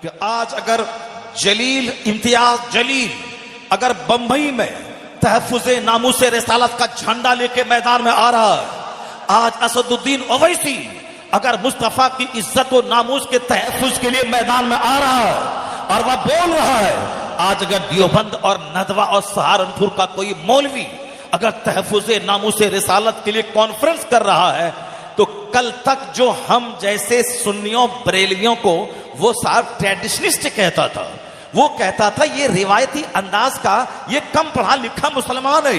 कि आज अगर जलील इम्तियाज जलील अगर बंबई में तहफुज़े नामूस रिसालत का झंडा लेके मैदान में आ रहा है, आज असदुद्दीन ओवैसी अगर मुस्तफा की इज्जत और नामूस के तहफुज के लिए मैदान में आ रहा है और वह बोल रहा है, आज अगर देवबंद और नदवा और सहारनपुर का कोई मौलवी अगर तहफुज़े नामूस रिसालत के लिए कॉन्फ्रेंस कर रहा है, तो कल तक जो हम जैसे सुन्नियों बरेलियों को वो साहब ट्रेडिशनिस्ट कहता था, वो कहता था ये रिवायती अंदाज का ये कम पढ़ा लिखा मुसलमान है,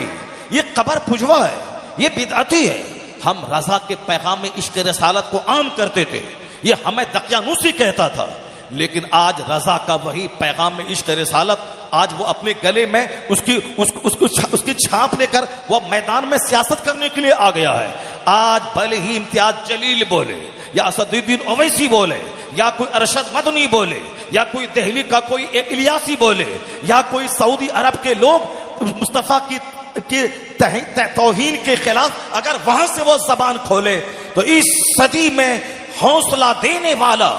ये कबर पुजवा है, ये बिदअती है। हम रजा के पैगाम में इश्क रिसालत को आम करते थे, ये हमें दकियानूसी कहता था। लेकिन आज रजा का वही पैगाम में इश्क रिसालत आज वो अपने गले में उसकी छाप लेकर वो मैदान में सियासत करने के लिए आ गया है। आज भले ही इम्तियाज जलील बोले या असदुद्दीन ओवैसी बोले या कोई अरशद मदनी बोले या कोई दिल्ली का कोई इलियासी बोले या कोई सऊदी अरब के लोग मुस्तफा की तौहीन के खिलाफ अगर वहां से वो जबान खोले, तो इस सदी में हौसला देने वाला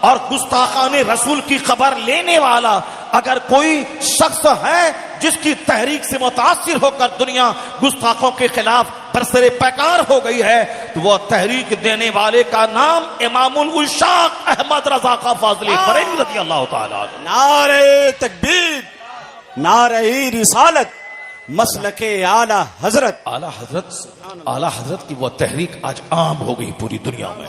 और गुस्ताखाने रसूल की खबर लेने वाला अगर कोई शख्स है जिसकी तहरीक से मुतासिर होकर दुनिया गुस्ताखों के खिलाफ बरसरे पैकार हो गई है, तो वह तहरीक देने वाले का नाम इमामुल उशाक अहमद रजा खां फाजली बरेलवी रज़ियल्लाहु ताला। नारे तकबीर, नारे रिसालत, मसलके आला हजरत। आला हजरत की वह तहरीक आज आम हो गई पूरी दुनिया में।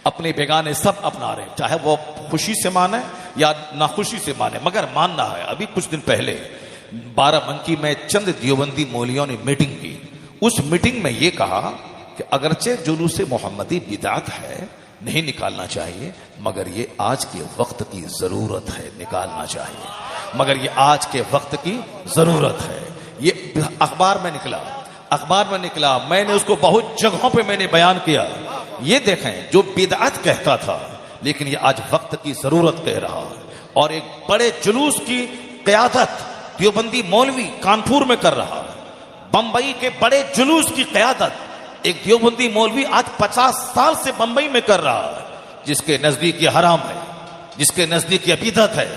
अपने बेगाने सब अपना रहे, चाहे वो खुशी से माने या नाखुशी से माने, मगर मानना है। अभी कुछ दिन पहले बाराबंकी में चंद देवबंदी मौलियों ने मीटिंग की। उस मीटिंग में यह कहा कि अगरचे जुलूस मोहम्मदी बिदात है, नहीं निकालना चाहिए, मगर ये आज के वक्त की जरूरत है, निकालना चाहिए, मगर ये आज के वक्त की जरूरत है। ये अखबार में निकला, मैंने उसको बहुत जगहों पे मैंने बयान किया। ये देखें, जो बिदअत कहता था लेकिन ये आज वक्त की जरूरत कह रहा है। और एक बड़े जुलूस की क़यादत देवबंदी मौलवी कानपुर में कर रहा है। बंबई के बड़े जुलूस की क़यादत एक देवबंदी मौलवी आज 50 साल से बंबई में कर रहा है, जिसके नजदीक ये हराम है, जिसके नजदीक ये बिदअत है,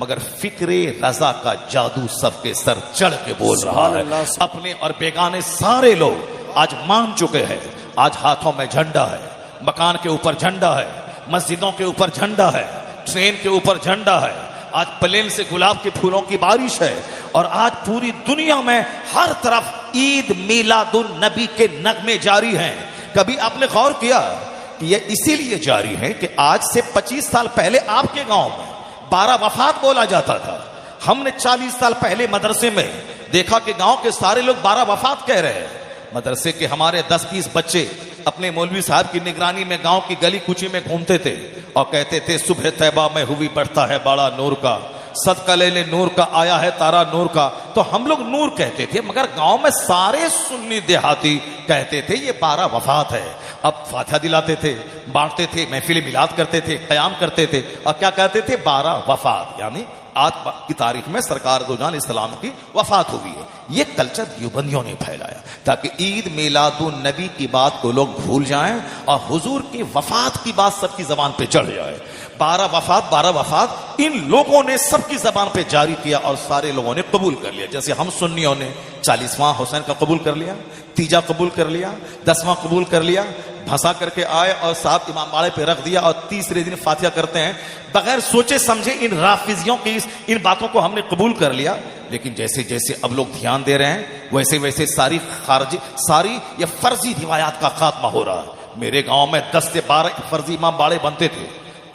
मगर फिक्रे रजा का जादू सबके सर चढ़ के बोल रहा है। अपने और बेगाने सारे लोग आज मान चुके हैं। आज हाथों में झंडा है, मकान के ऊपर झंडा है, मस्जिदों के ऊपर झंडा है, ट्रेन के ऊपर झंडा है, आज प्लेन से गुलाब के फूलों की बारिश है। और आज पूरी दुनिया में हर तरफ ईद मिलादुन नबी के नगमे जारी हैं। कभी आपने गौर किया कि ये इसीलिए जारी है कि आज से 25 साल पहले आपके गांव में 12 वफात बोला जाता था। हमने 40 साल पहले मदरसे में देखा कि गांव के सारे लोग 12 वफात कह रहे हैं। मदरसे के हमारे 10-20 बच्चे अपने मौलवी साहब की निगरानी में गांव की गली कुची में घूमते थे और कहते थे, सुबह तैबा में हुई बढ़ता है बड़ा नूर का, सदका ले ले नूर का, आया है तारा नूर का। तो हम लोग नूर कहते थे, मगर गांव में सारे सुन्नी देहाती कहते थे ये 12 वफात है। अब फातिहा दिलाते थे, बांटते थे, महफिल मिलाद करते थे, क़याम करते थे और क्या कहते थे, 12 वफात, यानी आज की तारीख में सरकार दो जान इस्लाम की वफात हुई है। ये कल्चर देवबंदियों ने फैलाया ताकि ईद मिलादुन नबी की बात को लोग भूल जाएं और हुजूर की वफात की बात सबकी जबान पे चढ़ जाए। 12 वफात इन लोगों ने सबकी जबान पे जारी किया और सारे लोगों ने कबूल कर लिया। जैसे हम सुन्नियों ने 40वां हुसैन का कबूल कर लिया, तीजा कबूल कर लिया, 10वां कबूल कर लिया, भसा करके आए और साथ इमाम बाड़े पे रख दिया और तीसरे दिन फातिहा करते हैं। बगैर सोचे समझे इन राफिजियों की इन बातों को हमने कबूल कर लिया। लेकिन जैसे जैसे अब लोग ध्यान दे रहे हैं, वैसे वैसे सारी ये फर्जी रिवायात का खात्मा हो रहा है। मेरे गांव में 10 से 12 फर्जी इमाम बाड़े बनते थे,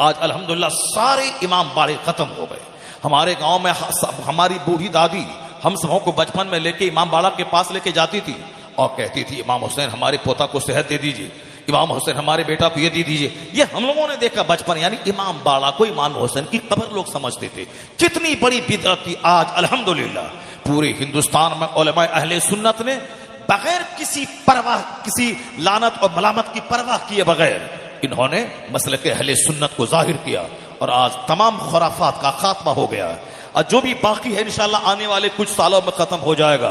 आज अल्हम्दुलिल्लाह सारे इमाम बाड़े खत्म हो गए। हमारे गांव में हमारी बूढ़ी दादी हम सबों को बचपन में लेके इमाम बाड़ा के पास लेके जाती थी और कहती थी, इमाम हुसैन हमारे पोता को सेहत दे दीजिए, इमाम हुसैन हमारे बेटा को ये दे दीजिए। ये हम लोगों ने देखा बचपन, यानी इमाम बाड़ा को इमाम हुसैन की कब्र लोग समझते थे। कितनी बड़ी बिदअत थी। आज अल्हम्दुलिल्लाह पूरे हिंदुस्तान में उलमा अहले सुन्नत ने बगैर किसी परवाह, किसी लानत और मलामत की परवाह किए बगैर इन्होंने मसलके अहले सुन्नत को जाहिर किया और आज तमाम खुराफात का खात्मा हो गया। और जो भी बाकी है इंशाअल्लाह आने वाले कुछ सालों में खत्म हो जाएगा।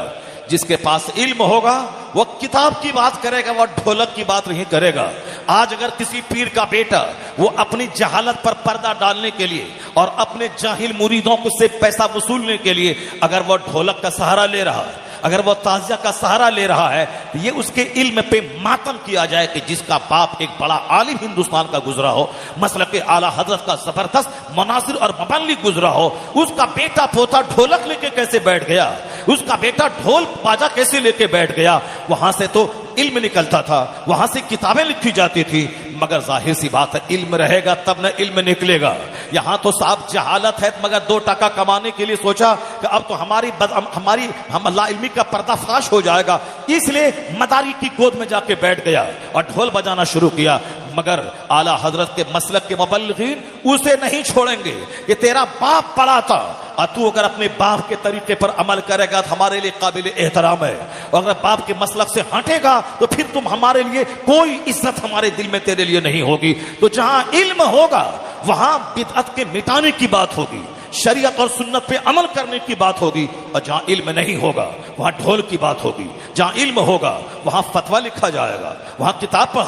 जिसके पास इल्म होगा वो किताब की बात करेगा, वो ढोलक की बात नहीं करेगा। आज अगर किसी पीर का बेटा वो अपनी जहालत पर पर्दा डालने के लिए और अपने जाहिल मुरीदों को से पैसा वसूलने के लिए अगर वो ढोलक का सहारा ले रहा है, अगर वो ताजिया का सहारा ले रहा है, तो ये उसके इल्म पे मातम किया जाए कि जिसका बाप एक बड़ा आलिम हिंदुस्तान का गुजरा हो, मसलक आला हजरत का जबरदस्त मुनासिर और मुबल्लिग गुजरा हो, उसका बेटा पोता ढोलक लेके कैसे बैठ गया, उसका बेटा ढोल बाजा कैसे लेके बैठ गया। वहां से तो इल्म निकलता था, वहां से किताबें लिखी जाती थी, मगर जाहिर सी बात है इल्म रहेगा तब न इल्म निकलेगा। यहां तो साफ जहालत है, मगर 2 टका कमाने के लिए सोचा कि अब तो हम ला इल्मी का पर्दाफाश हो जाएगा, इसलिए मदारी की गोद में जाके बैठ गया और ढोल बजाना शुरू किया। मगर आला हजरत के मसलक के मुबल्लिगीन उसे नहीं छोड़ेंगे कि तेरा बाप पढ़ा था और तू अगर अपने बाप के तरीके पर अमल करेगा तो हमारे लिए काबिल एहतराम है, और अगर बाप के मसलक से हटेगा तो फिर तुम हमारे लिए कोई इज्जत हमारे दिल में तेरे लिए नहीं होगी। तो जहां इल्म होगा वहां बिदअत के मिटाने की बात होगी, शरीयत और सुन्नत पे अमल करने की बात होगी, और जहां इल्म नहीं होगा वहां ढोल की बात होगी। जहां इल्म होगा वहां फतवा लिखा जाएगा, वहां किताब पढ़ा